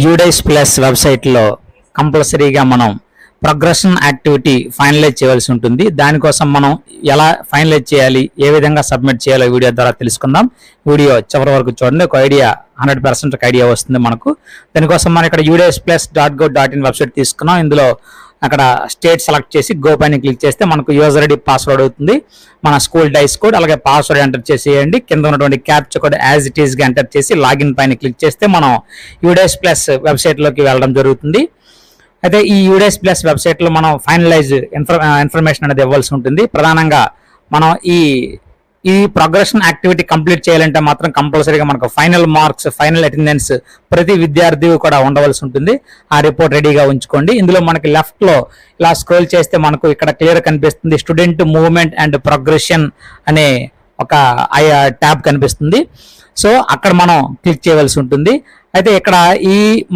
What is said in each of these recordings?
UDISE plus వెబ్సైట్లో కంపల్సరీగా మనం ప్రోగ్రెషన్ యాక్టివిటీ ఫైనలైజ్ చేయవలసి ఉంటుంది. దానికోసం మనం ఎలా ఫైనలైజ్ చేయాలి, ఏ విధంగా సబ్మిట్ చేయాలో వీడియో ద్వారా తెలుసుకుందాం. వీడియో చివరి వరకు చూడండి, ఒక ఐడియా 100% ఐడియా వస్తుంది మనకు. దానికోసం మనం ఇక్కడ udasplus.go.in వెబ్సైట్ తీసుకున్నాం. ఇందులో అక్కడ స్టేట్ సెలెక్ట్ చేసి గో పైన క్లిక్ చేస్తే మనకు యూజర్ ఐడి పాస్వర్డ్ అవుతుంది. మన స్కూల్ డైస్ కోడ్ అలాగే పాస్వర్డ్ ఎంటర్ చేసేయండి. కింద ఉన్నటువంటి captcha code as it is గా ఎంటర్ చేసి లాగిన్ పైన క్లిక్ చేస్తే మనం యూడైస్ ప్లస్ వెబ్సైట్ లోకి వెళ్ళడం జరుగుతుంది. అయితే ఈ యూడైస్ ప్లస్ వెబ్సైట్ లో మనం ఫైనలైజ్ ఇన్ఫర్మేషన్ అనేది ఇవ్వాల్సి ఉంటుంది. ప్రధానంగా మనం ఈ ప్రోగ్రెషన్ యాక్టివిటీ కంప్లీట్ చేయాలంటే మాత్రం కంపల్సరీగా మనకు ఫైనల్ మార్క్స్, ఫైనల్ అటెండెన్స్ ప్రతి విద్యార్థి కూడా ఉండవలసి ఉంటుంది. ఆ రిపోర్ట్ రెడీగా ఉంచుకోండి. ఇందులో మనకి లెఫ్ట్ లో ఇలా స్క్రోల్ చేస్తే మనకు ఇక్కడ క్లియర్ కనిపిస్తుంది స్టూడెంట్ మూవ్మెంట్ అండ్ ప్రోగ్రెషన్ అనే ఒక ట్యాబ్ కనిపిస్తుంది. సో అక్కడ మనం క్లిక్ చేయవలసి ఉంటుంది. అయితే ఇక్కడ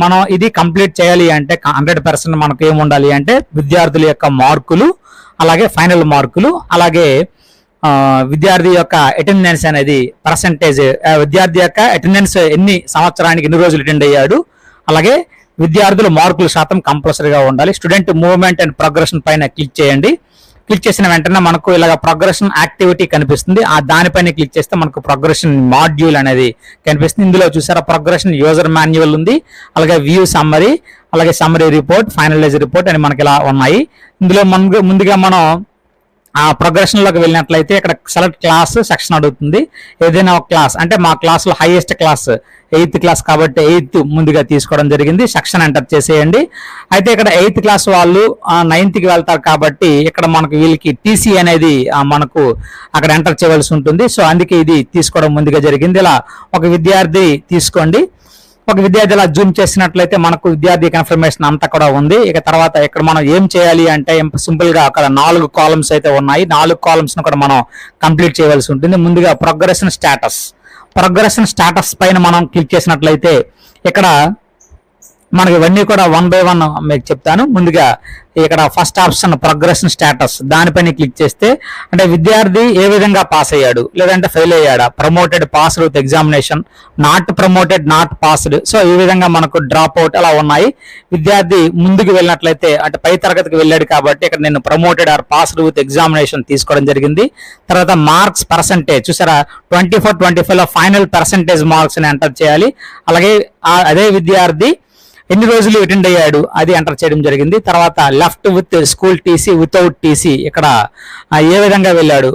మనం ఇది కంప్లీట్ చేయాలి అంటే 100% మనకు ఏమి ఉండాలి అంటే విద్యార్థుల యొక్క మార్కులు, అలాగే ఫైనల్ మార్కులు, అలాగే విద్యార్థి యొక్క అటెండెన్స్ అనేది పర్సంటేజ్, విద్యార్థి యొక్క అటెండెన్స్ సంవత్సరానికి ఎన్ని రోజులు అటెండ్ అయ్యాడు, అలాగే విద్యార్థుల మార్కుల శాతం కంపల్సరీగా ఉండాలి. స్టూడెంట్ మూవ్మెంట్ అండ్ ప్రోగ్రెషన్ పైన క్లిక్ చేయండి. క్లిక్ చేసిన వెంటనే మనకు ఇలాగ ప్రోగ్రెషన్ యాక్టివిటీ కనిపిస్తుంది. ఆ దానిపైన క్లిక్ చేస్తే మనకు ప్రోగ్రెషన్ మాడ్యూల్ అనేది కనిపిస్తుంది. ఇందులో చూసారా ప్రోగ్రెషన్ యూజర్ మాన్యువల్ ఉంది, అలాగే వ్యూ సమ్మరీ, అలాగే సమ్మరీ రిపోర్ట్, ఫైనలైజ్ రిపోర్ట్ అని మనకి ఇలా ఉన్నాయి. ఇందులో ముందుగా మనం ఆ ప్రోగ్రెషన్ లోకి వెళ్ళినట్లయితే ఇక్కడ సెలెక్ట్ క్లాస్ సెక్షన్ అడుగుతుంది. ఏదైనా ఒక క్లాస్ అంటే మా క్లాస్ లో హైయెస్ట్ క్లాస్ 8th క్లాస్ కాబట్టి 8th ముందుగా తీసుకోవడం జరిగింది. సెక్షన్ ఎంటర్ చేసేయండి. అయితే ఇక్కడ 8th క్లాస్ వాళ్ళు 9th కి వెళ్తారు కాబట్టి ఇక్కడ మనకు వీళ్ళకి టీసీ అనేది మనకు అక్కడ ఎంటర్ చేయవలసి ఉంటుంది. సో అందుకే ఇది తీసుకోవడం ముందుగా జరిగింది. ఇలా ఒక విద్యార్థి తీసుకోండి. ఒక విద్యార్థి ఇలా జూమ్ చేసినట్లయితే మనకు విద్యార్థి ఇన్ఫర్మేషన్ అంతా కూడా ఉంది. ఇక తర్వాత ఇక్కడ మనం ఏం చేయాలి అంటే సింపుల్ గా అక్కడ 4 కాలమ్స్ అయితే ఉన్నాయి. 4 కాలమ్స్ ను కూడా మనం కంప్లీట్ చేయవలసి ఉంటుంది. ముందుగా ప్రోగ్రెషన్ స్టాటస్ పైన మనం క్లిక్ చేసినట్లయితే ఇక్కడ మనకి ఇవన్నీ కూడా 1 by 1 మీకు చెప్తాను. ముందుగా ఇక్కడ ఫస్ట్ ఆప్షన్ ప్రోగ్రెషన్ స్టేటస్ దానిపైన క్లిక్ చేస్తే అంటే విద్యార్థి ఏ విధంగా పాస్ అయ్యాడు లేదంటే ఫెయిల్ అయ్యాడా, promoted, passed with examination, not promoted, not passed. So ఈ విధంగా మనకు డ్రాప్ అవుట్ అలా ఉన్నాయి. విద్యార్థి ముందుకు వెళ్ళినట్లయితే అంటే పై తరగతికి వెళ్ళాడు కాబట్టి ఇక్కడ నేను promoted or passed with examination తీసుకోవడం జరిగింది. తర్వాత మార్క్స్ పర్సంటేజ్ చూసారా 24-25 లో ఫైనల్ పర్సంటేజ్ మార్క్స్ ని ఎంటర్ చేయాలి. అలాగే అదే విద్యార్థి ఎన్ని రోజులు అటెండ్ అయ్యాడు అది ఎంటర్ చేయడం జరిగింది. తర్వాత left with school TC, without TC ఇక్కడ ఏ విధంగా వెళ్ళాడు,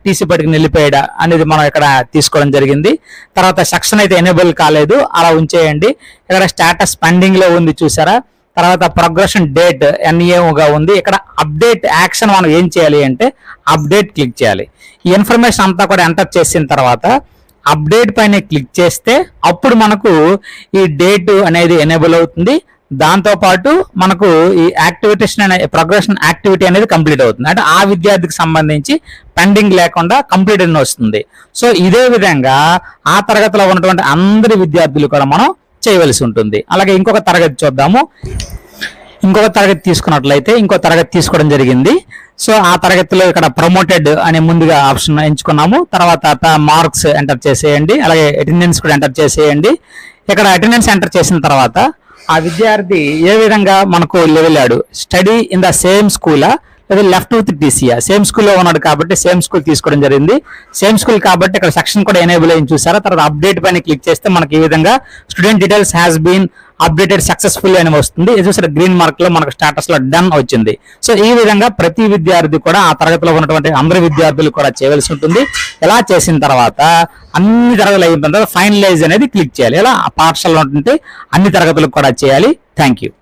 టీసీ పట్టుకుని వెళ్ళిపోయాడా అనేది మనం ఇక్కడ తీసుకోవడం జరిగింది. తర్వాత సెక్షన్ అయితే ఎనేబుల్ కాలేదు, అలా ఉంచేయండి. ఇక్కడ స్టేటస్ పెండింగ్ లో ఉంది చూసారా. తర్వాత ప్రోగ్రెషన్ డేట్ ఎన్ఏగా ఉంది. ఇక్కడ అప్డేట్ యాక్షన్ మనం ఏం చేయాలి అంటే అప్డేట్ క్లిక్ చేయాలి. ఈ ఇన్ఫర్మేషన్ అంతా కూడా ఎంటర్ చేసిన తర్వాత అప్డేట్ పైన క్లిక్ చేస్తే అప్పుడు మనకు ఈ డేట్ అనేది ఎనేబుల్ అవుతుంది. దాంతో పాటు మనకు ఈ ప్రోగ్రెషన్ యాక్టివిటీ అనేది కంప్లీట్ అవుతుంది. అంటే ఆ విద్యార్థికి సంబంధించి పెండింగ్ లేకుండా కంప్లీట్ అని వస్తుంది. సో ఇదే విధంగా ఆ తరగతిలో ఉన్నటువంటి అందరి విద్యార్థులు కూడా మనం చేయవలసి ఉంటుంది. అలాగే ఇంకొక తరగతి చూద్దాము. ఇంకొక తరగతి తీసుకున్నట్లయితే ఇంకో తరగతి తీసుకోవడం జరిగింది. సో ఆ తరగతిలో ఇక్కడ ప్రమోటెడ్ అనే ముందుగా ఆప్షన్ ఎంచుకున్నాము. తర్వాత మార్క్స్ ఎంటర్ చేసేయండి, అలాగే అటెండెన్స్ కూడా ఎంటర్ చేసేయండి. ఇక్కడ అటెండెన్స్ ఎంటర్ చేసిన తర్వాత ఆ విద్యార్థి ఏ విధంగా మనకు వెళ్ళాడు, స్టడీ ఇన్ ద సేమ్ స్కూలా లేదా లెఫ్ట్ విత్ టీసీయా, సేమ్ స్కూల్లో ఉన్నాడు కాబట్టి సేమ్ స్కూల్ తీసుకోవడం జరిగింది. సేమ్ స్కూల్ కాబట్టి ఇక్కడ సెక్షన్ కూడా ఎనేబుల్ అయ్యి చూసారా. తర్వాత అప్డేట్ పైన క్లిక్ చేస్తే మనకి ఈ విధంగా student details has been updated successful అని వస్తుంది. ఇది చూసారా గ్రీన్ మార్క్ లో మనకు స్టేటస్ లో డన్ వచ్చింది. సో ఈ విధంగా ప్రతి విద్యార్థి కూడా ఆ తరగతిలో ఉన్నటువంటి అందరి విద్యార్థులు కూడా చేయవలసి ఉంటుంది. ఎలా చేసిన తర్వాత అన్ని తరగతులు అయిన తర్వాత ఫైనలైజ్ అనేది క్లిక్ చేయాలి. ఇలా పాఠశాలలో ఉంటే అన్ని తరగతులకు కూడా చేయాలి. Thank you.